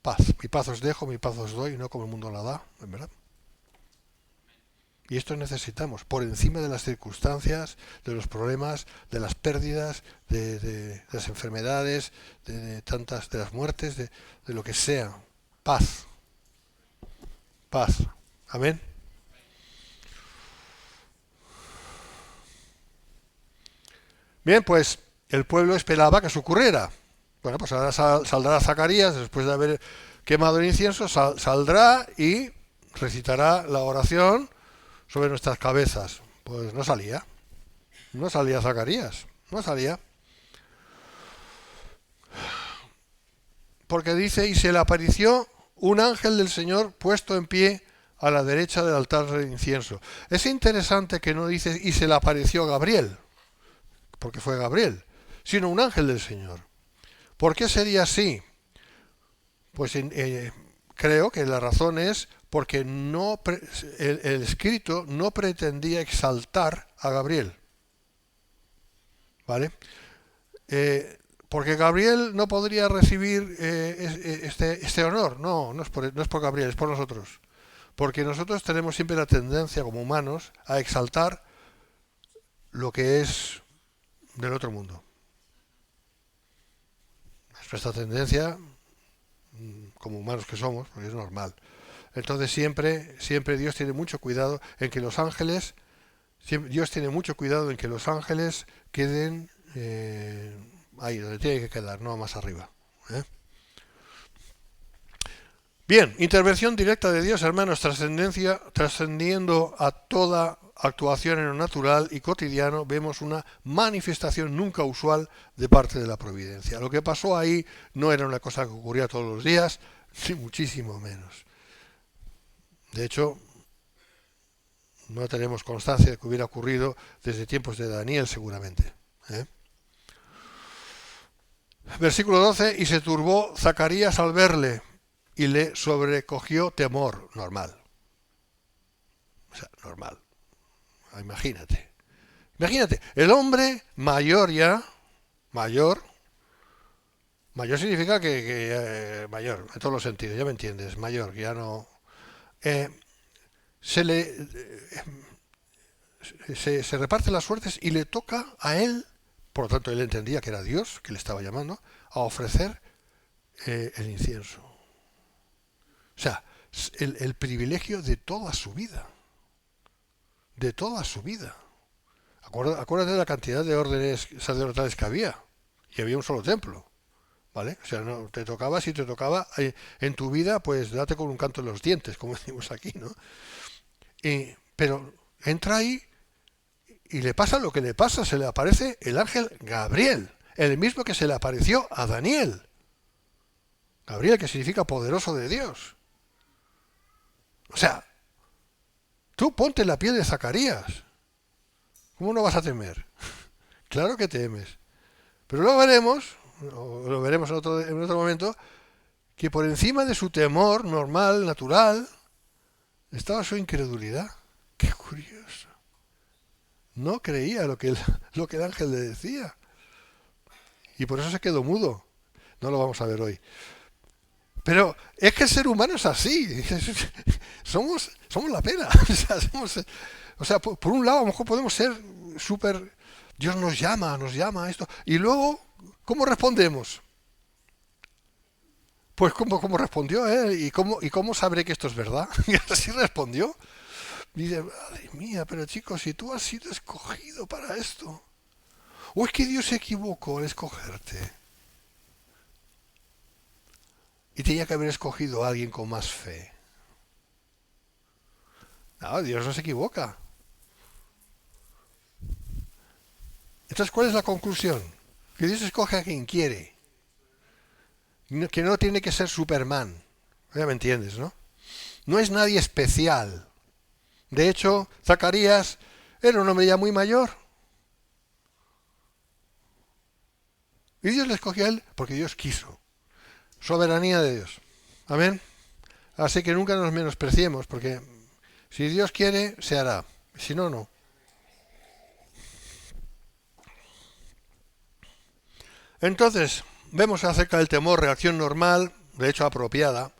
A: paz. Mi paz os dejo, mi paz os doy, no como el mundo la da, ¿en verdad? Y esto necesitamos, por encima de las circunstancias, de los problemas, de las pérdidas, de las enfermedades, de las muertes, de lo que sea. Paz. Paz. Amén. Bien, pues el pueblo esperaba que eso ocurriera. Bueno, pues ahora saldrá Zacarías, después de haber quemado el incienso, saldrá y recitará la oración sobre nuestras cabezas. Pues no salía Zacarías, no salía. Porque dice: y se le apareció un ángel del Señor puesto en pie a la derecha del altar del incienso. Es interesante que no dice: y se le apareció Gabriel, porque fue Gabriel, sino un ángel del Señor. ¿Por qué sería así? Pues creo que la razón es porque el escrito no pretendía exaltar a Gabriel. ¿Vale? Porque Gabriel no podría recibir este honor. No es por Gabriel, es por nosotros. Porque nosotros tenemos siempre la tendencia, como humanos, a exaltar lo que es del otro mundo. Es nuestra tendencia, como humanos que somos, porque es normal. Entonces siempre Dios tiene mucho cuidado en que los ángeles, queden ahí donde tienen que quedar, no más arriba. Bien, intervención directa de Dios, hermanos, trascendiendo a toda actuación en lo natural y cotidiano, vemos una manifestación nunca usual de parte de la providencia. Lo que pasó ahí no era una cosa que ocurría todos los días, ni muchísimo menos. De hecho, no tenemos constancia de que hubiera ocurrido desde tiempos de Daniel, seguramente. Versículo 12, y se turbó Zacarías al verle y le sobrecogió temor. Normal. O sea, normal. Imagínate. Imagínate, el hombre mayor ya, mayor, mayor significa mayor, en todos los sentidos, ya me entiendes, mayor, ya no... eh, se le se reparte las suertes y le toca a él, por lo tanto él entendía que era Dios que le estaba llamando, a ofrecer el incienso. O sea, el privilegio de toda su vida. De toda su vida. Acuérdate de la cantidad de órdenes sacerdotales que había. Y había un solo templo. ¿Vale? O sea, no te tocaba, si te tocaba en tu vida, pues date con un canto en los dientes, como decimos aquí, ¿no? Pero entra ahí y le pasa lo que le pasa, se le aparece el ángel Gabriel, el mismo que se le apareció a Daniel. Gabriel, que significa poderoso de Dios. O sea, tú ponte en la piel de Zacarías. ¿Cómo no vas a temer? Claro que temes. Pero luego veremos, o lo veremos en otro momento, que por encima de su temor normal, natural, estaba su incredulidad. Qué curioso. No creía lo que el ángel le decía. Y por eso se quedó mudo. No lo vamos a ver hoy. Pero es que el ser humano es así. Somos la pena. O sea, por un lado a lo mejor podemos ser súper... Dios nos llama a esto. Y luego, ¿cómo respondemos? Pues como respondió él. ¿Y cómo sabré que esto es verdad? Y así respondió. Y dice, madre mía, pero chicos, si tú has sido escogido para esto. ¿O es que Dios se equivocó al escogerte? Y tenía que haber escogido a alguien con más fe. No, Dios no se equivoca. Entonces, ¿cuál es la conclusión? Que Dios escoge a quien quiere. Que no tiene que ser Superman. Ya me entiendes, ¿no? No es nadie especial. De hecho, Zacarías era un hombre ya muy mayor. Y Dios le escogió a él porque Dios quiso. Soberanía de Dios. Amén. Así que nunca nos menospreciemos, porque si Dios quiere, se hará. Si no, no. Entonces, vemos acerca del temor, reacción normal, de hecho apropiada.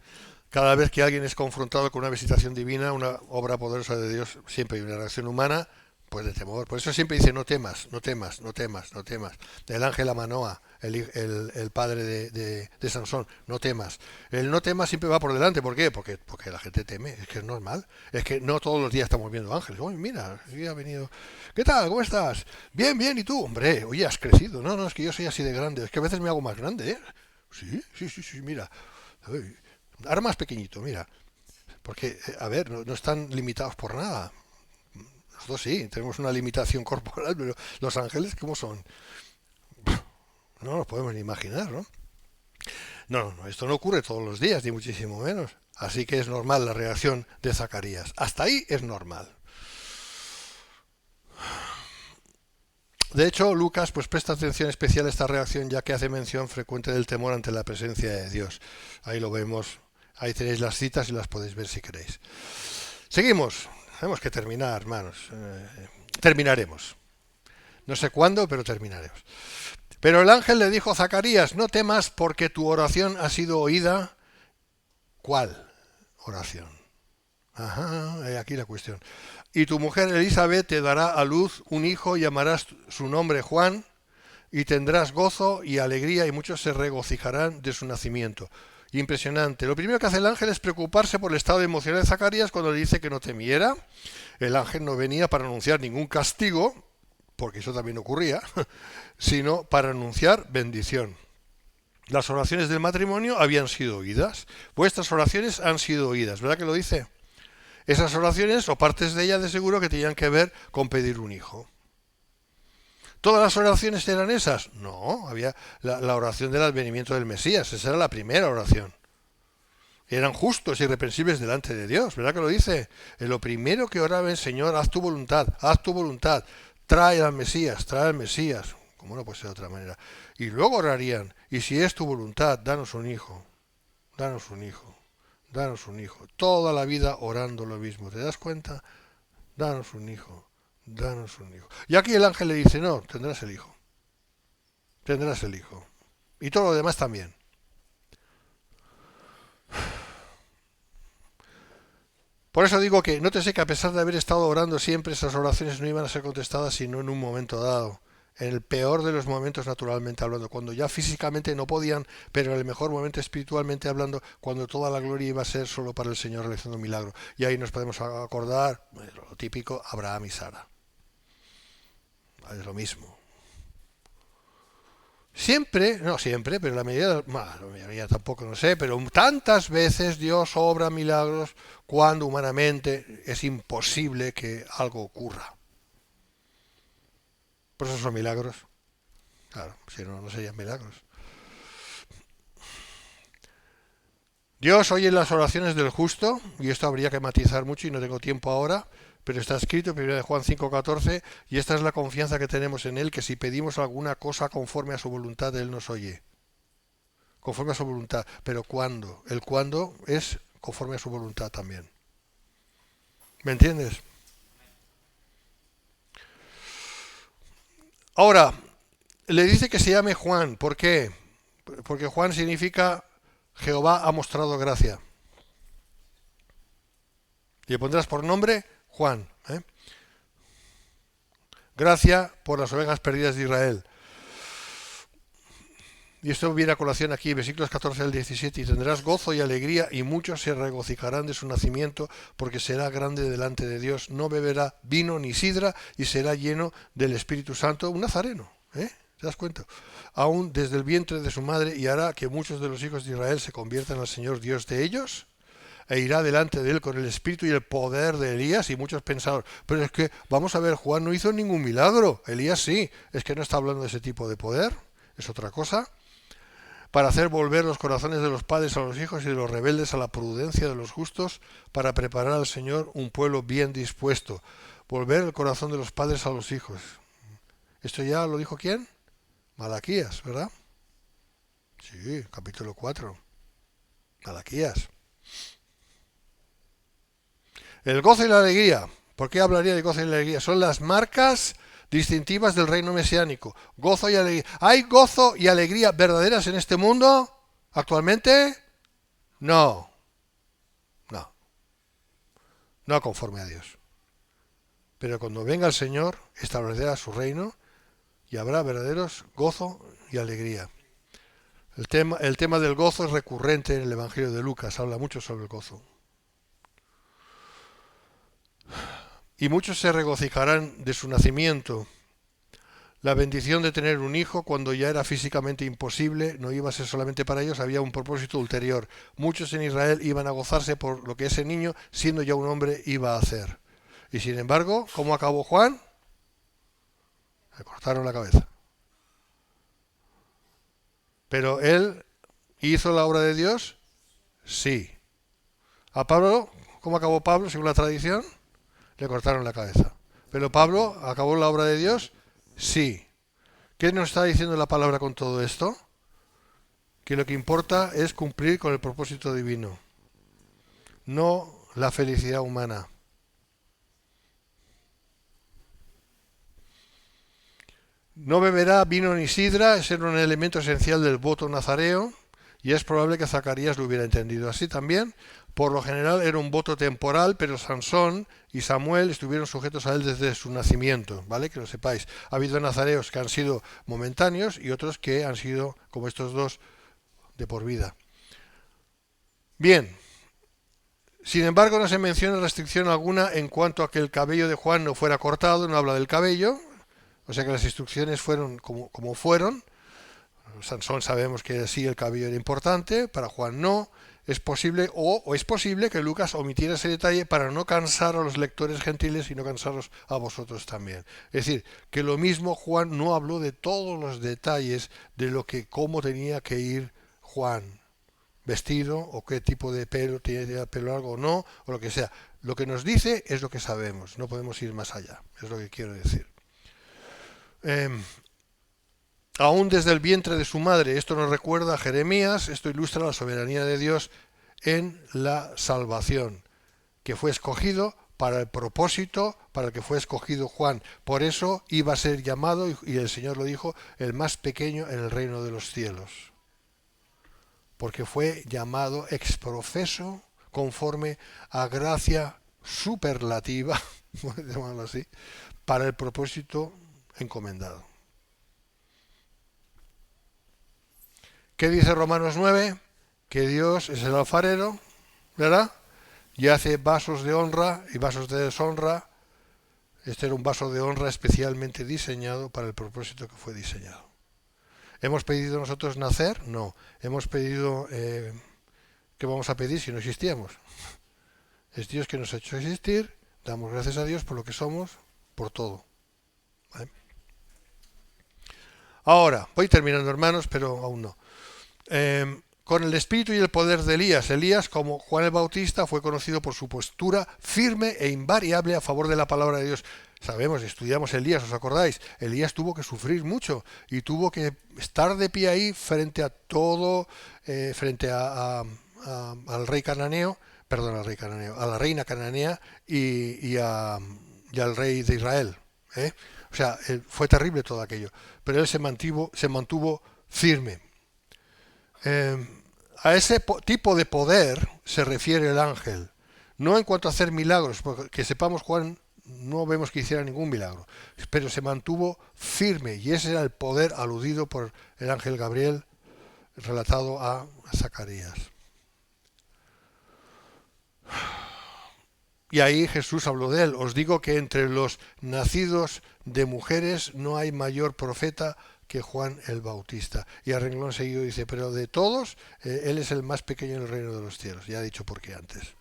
A: Cada vez que alguien es confrontado con una visitación divina, una obra poderosa de Dios, siempre hay una reacción humana, pues de temor. Por eso siempre dice, no temas, no temas, no temas, no temas. El ángel a Manoa, el padre de Sansón, no temas. El no temas siempre va por delante. ¿Por qué? Porque la gente teme, es que es normal. Es que no todos los días estamos viendo ángeles. Oye, mira, sí ha venido. ¿Qué tal? ¿Cómo estás? Bien, bien, ¿y tú? Hombre, oye, has crecido. No, no, es que yo soy así de grande. Es que a veces me hago más grande, ¿eh? Sí, mira. Ahora más pequeñito, mira. Porque, a ver, no están limitados por nada. Nosotros sí, tenemos una limitación corporal, pero los ángeles, ¿cómo son? No nos podemos ni imaginar, ¿no? No, esto no ocurre todos los días, ni muchísimo menos. Así que es normal la reacción de Zacarías. Hasta ahí es normal. De hecho, Lucas pues presta atención especial a esta reacción, ya que hace mención frecuente del temor ante la presencia de Dios. Ahí lo vemos, ahí tenéis las citas y las podéis ver si queréis. Seguimos. Tenemos que terminar, hermanos. Terminaremos. No sé cuándo, pero terminaremos. Pero el ángel le dijo a Zacarías, no temas porque tu oración ha sido oída. ¿Cuál oración? Ajá, aquí la cuestión. Y tu mujer Elizabeth te dará a luz un hijo, llamarás su nombre Juan, y tendrás gozo y alegría, y muchos se regocijarán de su nacimiento. Impresionante. Lo primero que hace el ángel es preocuparse por el estado emocional de Zacarías cuando le dice que no temiera. El ángel no venía para anunciar ningún castigo, porque eso también ocurría, sino para anunciar bendición. Las oraciones del matrimonio habían sido oídas. Vuestras oraciones han sido oídas. ¿Verdad que lo dice? Esas oraciones, o partes de ellas de seguro, que tenían que ver con pedir un hijo. ¿Todas las oraciones eran esas? No, había la oración del advenimiento del Mesías. Esa era la primera oración. Eran justos y irreprensibles delante de Dios. ¿Verdad que lo dice? En lo primero que oraba el Señor, haz tu voluntad, trae al Mesías, como no puede ser de otra manera. Y luego orarían, y si es tu voluntad, danos un hijo, danos un hijo, danos un hijo. Toda la vida orando lo mismo, ¿te das cuenta? Danos un hijo, danos un hijo. Y aquí el ángel le dice, no, tendrás el hijo, tendrás el hijo. Y todo lo demás también. Por eso digo que nótese que a pesar de haber estado orando siempre, esas oraciones no iban a ser contestadas sino en un momento dado. En el peor de los momentos naturalmente hablando, cuando ya físicamente no podían, pero en el mejor momento espiritualmente hablando, cuando toda la gloria iba a ser solo para el Señor realizando un milagro. Y ahí nos podemos acordar, lo típico, Abraham y Sara. Es lo mismo. Siempre, no siempre, pero la mayoría tampoco, no sé, pero tantas veces Dios obra milagros cuando humanamente es imposible que algo ocurra. Por eso son milagros. Claro, si no, no serían milagros. Dios oye las oraciones del justo, y esto habría que matizar mucho y no tengo tiempo ahora, pero está escrito en 1 Juan 5:14, y esta es la confianza que tenemos en Él, que si pedimos alguna cosa conforme a su voluntad, Él nos oye. Conforme a su voluntad. Pero ¿cuándo? El cuándo es conforme a su voluntad también. ¿Me entiendes? Ahora, le dice que se llame Juan. ¿Por qué? Porque Juan significa Jehová ha mostrado gracia. Y le pondrás por nombre Juan. Gracia por las ovejas perdidas de Israel. Y esto viene a colación aquí, versículos 14 al 17. Y tendrás gozo y alegría, y muchos se regocijarán de su nacimiento, porque será grande delante de Dios. No beberá vino ni sidra, y será lleno del Espíritu Santo. Un nazareno, ¿te das cuenta? Aún desde el vientre de su madre, y hará que muchos de los hijos de Israel se conviertan al Señor Dios de ellos, e irá delante de él con el espíritu y el poder de Elías. Y muchos pensaron, pero es que, vamos a ver, Juan no hizo ningún milagro, Elías sí. Es que no está hablando de ese tipo de poder, es otra cosa. Para hacer volver los corazones de los padres a los hijos y de los rebeldes a la prudencia de los justos, para preparar al Señor un pueblo bien dispuesto. Volver el corazón de los padres a los hijos. ¿Esto ya lo dijo quién? Malaquías, ¿verdad? Sí, capítulo 4. Malaquías. El gozo y la alegría. ¿Por qué hablaría de gozo y la alegría? Son las marcas distintivas del reino mesiánico. Gozo y alegría. ¿Hay gozo y alegría verdaderas en este mundo actualmente? No. No. No conforme a Dios. Pero cuando venga el Señor, establecerá su reino y habrá verdaderos gozo y alegría. El tema del gozo es recurrente en el Evangelio de Lucas. Habla mucho sobre el gozo. Y muchos se regocijarán de su nacimiento. La bendición de tener un hijo cuando ya era físicamente imposible no iba a ser solamente para ellos, había un propósito ulterior. Muchos en Israel iban a gozarse por lo que ese niño, siendo ya un hombre, iba a hacer. Y sin embargo, ¿cómo acabó Juan? Le cortaron la cabeza. ¿Pero él hizo la obra de Dios? Sí. ¿A Pablo? ¿Cómo acabó Pablo según la tradición? Le cortaron la cabeza. ¿Pero Pablo acabó la obra de Dios? Sí. ¿Qué nos está diciendo la palabra con todo esto? Que lo que importa es cumplir con el propósito divino, no la felicidad humana. No beberá vino ni sidra, ese era un elemento esencial del voto nazareo, y es probable que Zacarías lo hubiera entendido así también. Por lo general era un voto temporal, pero Sansón y Samuel estuvieron sujetos a él desde su nacimiento, ¿vale? Que lo sepáis. Ha habido nazareos que han sido momentáneos y otros que han sido, como estos dos, de por vida. Bien. Sin embargo, no se menciona restricción alguna en cuanto a que el cabello de Juan no fuera cortado, no habla del cabello, o sea que las instrucciones fueron como fueron. Sansón sabemos que sí el cabello era importante, para Juan no. Es posible, o es posible que Lucas omitiera ese detalle para no cansar a los lectores gentiles y no cansaros a vosotros también. Es decir, que lo mismo Juan no habló de todos los detalles de cómo tenía que ir Juan vestido, o qué tipo de pelo, tiene pelo largo o no, o lo que sea. Lo que nos dice es lo que sabemos, no podemos ir más allá, es lo que quiero decir. aún desde el vientre de su madre. Esto nos recuerda a Jeremías, esto ilustra la soberanía de Dios en la salvación, que fue escogido para el propósito para el que fue escogido Juan. Por eso iba a ser llamado, y el Señor lo dijo, el más pequeño en el reino de los cielos. Porque fue llamado ex profeso conforme a gracia superlativa, llamarlo así, para el propósito encomendado. ¿Qué dice Romanos 9? Que Dios es el alfarero, ¿verdad? Y hace vasos de honra y vasos de deshonra. Este era un vaso de honra especialmente diseñado para el propósito que fue diseñado. ¿Hemos pedido nosotros nacer? No. ¿Hemos pedido qué vamos a pedir si no existíamos? Es Dios que nos ha hecho existir. Damos gracias a Dios por lo que somos, por todo. ¿Vale? Ahora, voy terminando, hermanos, pero aún no. Con el espíritu y el poder de Elías. Elías, como Juan el Bautista, fue conocido por su postura firme e invariable a favor de la palabra de Dios. Sabemos, estudiamos Elías, ¿os acordáis? Elías tuvo que sufrir mucho y tuvo que estar de pie ahí frente a todo, frente al rey cananeo, perdón, al rey cananeo, a la reina cananea y al rey de Israel. O sea, fue terrible todo aquello, pero él se mantuvo firme. A ese tipo de poder se refiere el ángel, no en cuanto a hacer milagros, porque que sepamos Juan no vemos que hiciera ningún milagro, pero se mantuvo firme y ese era el poder aludido por el ángel Gabriel relatado a Zacarías. Y ahí Jesús habló de él. Os digo que entre los nacidos de mujeres no hay mayor profeta que Juan el Bautista. Y a renglón seguido dice, pero de todos, él es el más pequeño en el reino de los cielos. Ya he dicho por qué antes.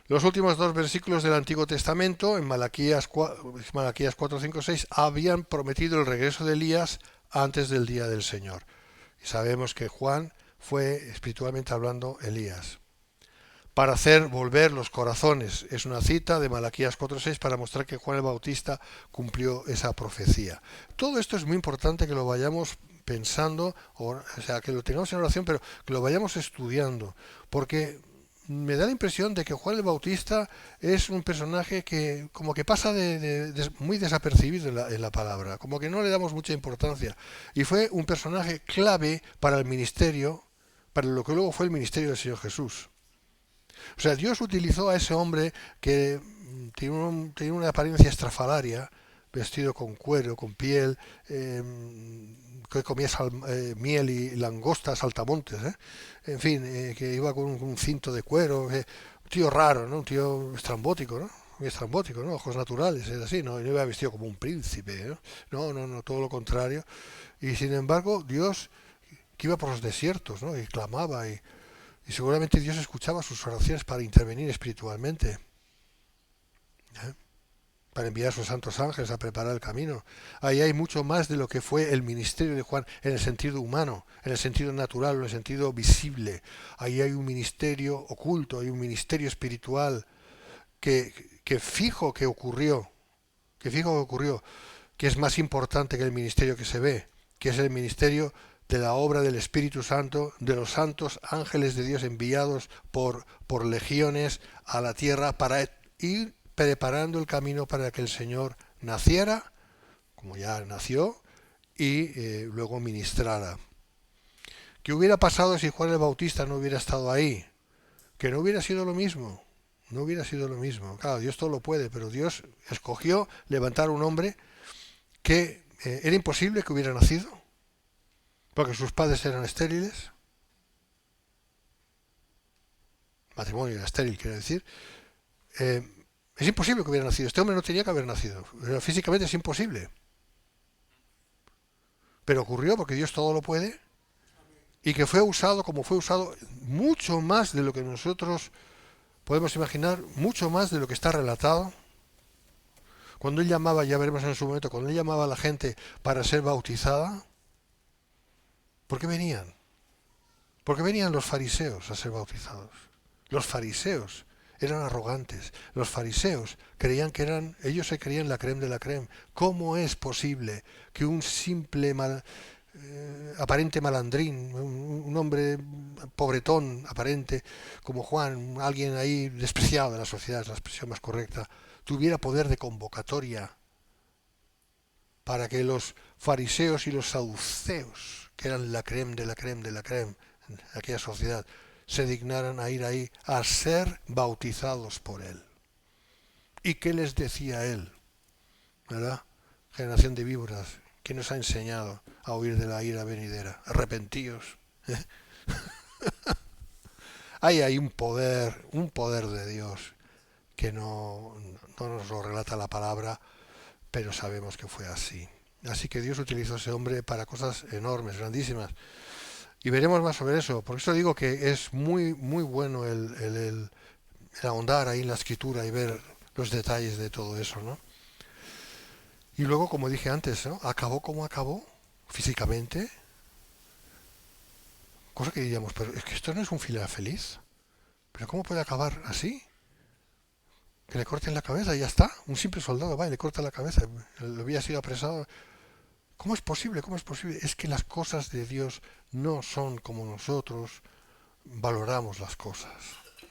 A: Los últimos dos versículos del Antiguo Testamento, en Malaquías 4, 5, 6, habían prometido el regreso de Elías antes del día del Señor. Y sabemos que Juan fue, espiritualmente hablando, Elías. Para hacer volver los corazones. Es una cita de Malaquías 4.6 para mostrar que Juan el Bautista cumplió esa profecía. Todo esto es muy importante que lo vayamos pensando, o sea, que lo tengamos en oración, pero que lo vayamos estudiando, porque me da la impresión de que Juan el Bautista es un personaje que como que pasa muy desapercibido en la palabra, como que no le damos mucha importancia. Y fue un personaje clave para el ministerio, para lo que luego fue el ministerio del Señor Jesús. O sea, Dios utilizó a ese hombre que tenía una apariencia estrafalaria, vestido con cuero, con piel, que comía miel y langostas, saltamontes, en fin, que iba con un cinto de cuero, un tío raro, ¿no? Un tío estrambótico, ¿no? Muy estrambótico, ¿no? Ojos naturales, es así, ¿no? Y no iba vestido como un príncipe, ¿no? No, todo lo contrario. Y sin embargo, Dios, que iba por los desiertos, ¿no? Y clamaba y seguramente Dios escuchaba sus oraciones para intervenir espiritualmente, para enviar a sus santos ángeles a preparar el camino. Ahí hay mucho más de lo que fue el ministerio de Juan en el sentido humano, en el sentido natural, en el sentido visible. Ahí hay un ministerio oculto, hay un ministerio espiritual que fijo que ocurrió, que es más importante que el ministerio que se ve, que es el ministerio de la obra del Espíritu Santo, de los santos ángeles de Dios enviados por legiones a la tierra para ir preparando el camino para que el Señor naciera, como ya nació, y luego ministrara. ¿Qué hubiera pasado si Juan el Bautista no hubiera estado ahí? Que no hubiera sido lo mismo. No hubiera sido lo mismo. Claro, Dios todo lo puede, pero Dios escogió levantar un hombre que era imposible que hubiera nacido, porque sus padres eran estériles. Matrimonio era estéril, quiero decir. Es imposible que hubiera nacido. Este hombre no tenía que haber nacido. Físicamente es imposible. Pero ocurrió porque Dios todo lo puede y que fue usado como fue usado mucho más de lo que nosotros podemos imaginar, mucho más de lo que está relatado. Cuando él llamaba, ya veremos en su momento, cuando él llamaba a la gente para ser bautizada, ¿por qué venían? Porque venían los fariseos a ser bautizados. Los fariseos eran arrogantes. Los fariseos creían que ellos se creían la crème de la crème. ¿Cómo es posible que un simple aparente malandrín, un hombre pobretón aparente como Juan, alguien ahí despreciado de la sociedad, es la expresión más correcta, tuviera poder de convocatoria para que los fariseos y los saduceos, que eran la crème de la crème de la crème en aquella sociedad, se dignaran a ir ahí a ser bautizados por él? ¿Y qué les decía él? ¿Verdad? Generación de víboras, que nos ha enseñado a huir de la ira venidera. Arrepentíos. Hay un poder de Dios que no nos lo relata la palabra, pero sabemos que fue así. Así que Dios utilizó a ese hombre para cosas enormes, grandísimas. Y veremos más sobre eso. Por eso digo que es muy, muy bueno el ahondar ahí en la escritura y ver los detalles de todo eso, ¿no? Y luego, como dije antes, ¿no? Acabó como acabó, físicamente. Cosa que diríamos, pero es que esto no es un final feliz. ¿Pero cómo puede acabar así? Que le corten la cabeza y ya está. Un simple soldado va y le corta la cabeza. Lo había sido apresado. ¿Cómo es posible? ¿Cómo es posible? Es que las cosas de Dios no son como nosotros valoramos las cosas.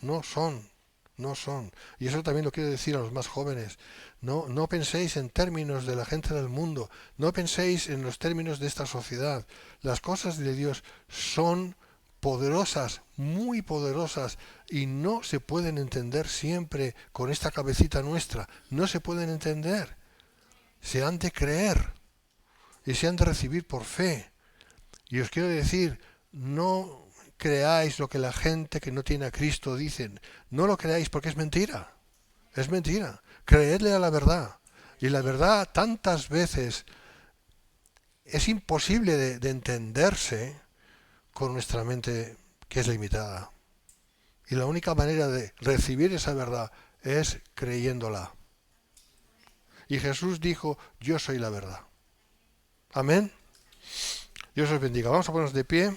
A: No son. No son. Y eso también lo quiero decir a los más jóvenes. No penséis en términos de la gente del mundo. No penséis en los términos de esta sociedad. Las cosas de Dios son poderosas, muy poderosas, y no se pueden entender siempre con esta cabecita nuestra. No se pueden entender. Se han de creer y se han de recibir por fe. Y os quiero decir, no creáis lo que la gente que no tiene a Cristo dicen. No lo creáis porque es mentira. Es mentira. Creedle a la verdad. Y la verdad tantas veces es imposible de entenderse con nuestra mente que es limitada. Y la única manera de recibir esa verdad es creyéndola. Y Jesús dijo, yo soy la verdad. Amén. Dios os bendiga. Vamos a ponernos de pie.